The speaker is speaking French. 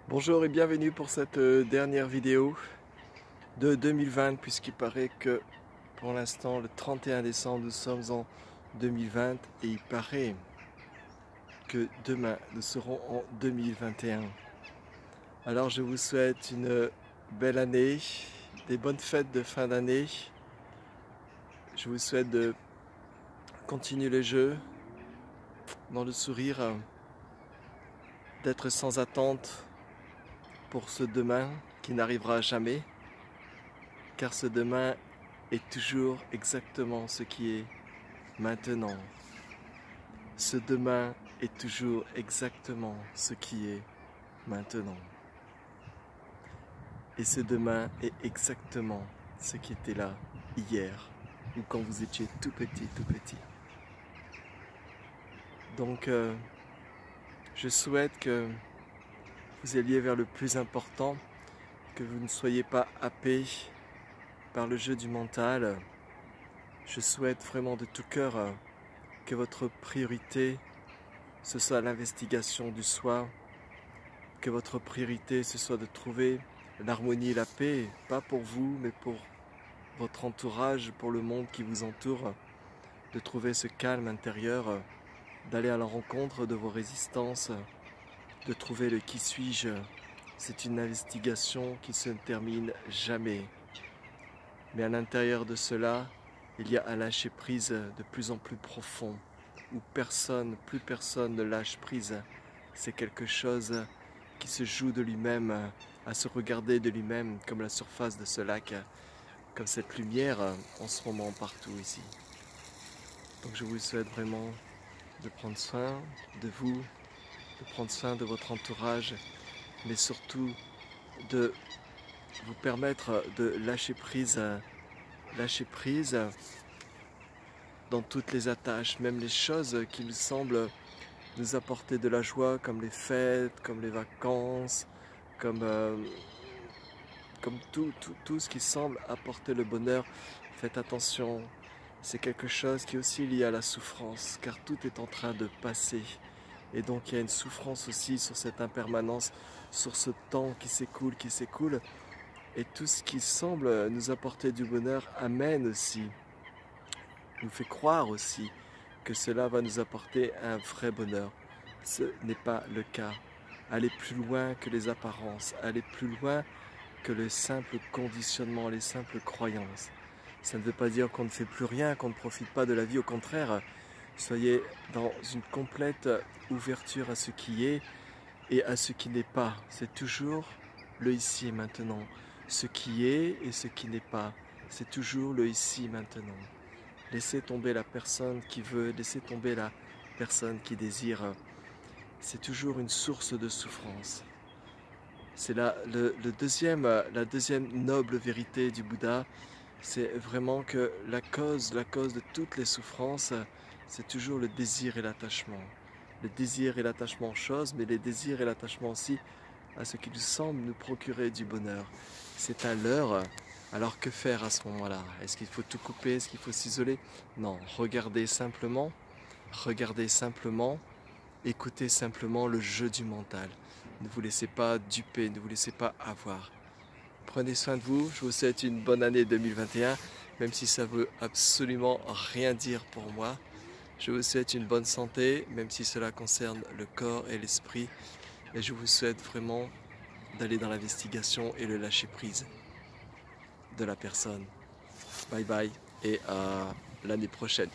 Bonjour et bienvenue pour cette dernière vidéo de 2020 puisqu'il paraît que pour l'instant le 31 décembre nous sommes en 2020 et il paraît que demain nous serons en 2021. Alors je vous souhaite une belle année, des bonnes fêtes de fin d'année. Je vous souhaite de continuer le jeu dans le sourire, d'être sans attente pour ce demain qui n'arrivera jamais, car ce demain est toujours exactement ce qui est maintenant. Ce demain est toujours exactement ce qui est maintenant. Et ce demain est exactement ce qui était là hier, ou quand vous étiez tout petit, tout petit. Donc, je souhaite que vous alliez vers le plus important, que vous ne soyez pas happés par le jeu du mental. Je souhaite vraiment de tout cœur que votre priorité ce soit l'investigation du soi, que votre priorité ce soit de trouver l'harmonie et la paix, pas pour vous mais pour votre entourage, pour le monde qui vous entoure, de trouver ce calme intérieur, d'aller à la rencontre de vos résistances, de trouver le qui suis-je. C'est une investigation qui se ne termine jamais. Mais à l'intérieur de cela, il y a un lâcher prise de plus en plus profond, où plus personne ne lâche prise. C'est quelque chose qui se joue de lui-même, à se regarder de lui-même, comme la surface de ce lac, comme cette lumière en ce moment partout ici. Donc je vous souhaite vraiment de prendre soin de vous, de prendre soin de votre entourage, mais surtout de vous permettre de lâcher prise dans toutes les attaches, même les choses qui nous semblent nous apporter de la joie, comme les fêtes, comme les vacances, comme tout ce qui semble apporter le bonheur. Faites attention, c'est quelque chose qui est aussi lié à la souffrance, car tout est en train de passer. Et donc il y a une souffrance aussi sur cette impermanence, sur ce temps qui s'écoule. Et tout ce qui semble nous apporter du bonheur amène aussi, nous fait croire aussi que cela va nous apporter un vrai bonheur. Ce n'est pas le cas. Allez plus loin que les apparences, allez plus loin que le simple conditionnement, les simples croyances. Ça ne veut pas dire qu'on ne fait plus rien, qu'on ne profite pas de la vie, au contraire. Soyez dans une complète ouverture à ce qui est et à ce qui n'est pas. C'est toujours le ici et maintenant. Ce qui est et ce qui n'est pas, c'est toujours le ici et maintenant. Laissez tomber la personne qui veut, laissez tomber la personne qui désire. C'est toujours une source de souffrance. C'est la deuxième noble vérité du Bouddha, c'est vraiment que la cause de toutes les souffrances, c'est toujours le désir et l'attachement. Le désir et l'attachement aux choses, mais les désirs et l'attachement aussi à ce qui nous semble nous procurer du bonheur. C'est un leurre. Alors que faire à ce moment-là? Est-ce qu'il faut tout couper? Est-ce qu'il faut s'isoler? Non, regardez simplement, écoutez simplement le jeu du mental. Ne vous laissez pas duper, ne vous laissez pas avoir. Prenez soin de vous, je vous souhaite une bonne année 2021, même si ça veut absolument rien dire pour moi. Je vous souhaite une bonne santé, même si cela concerne le corps et l'esprit. Et je vous souhaite vraiment d'aller dans l'investigation et le lâcher prise de la personne. Bye bye et à l'année prochaine.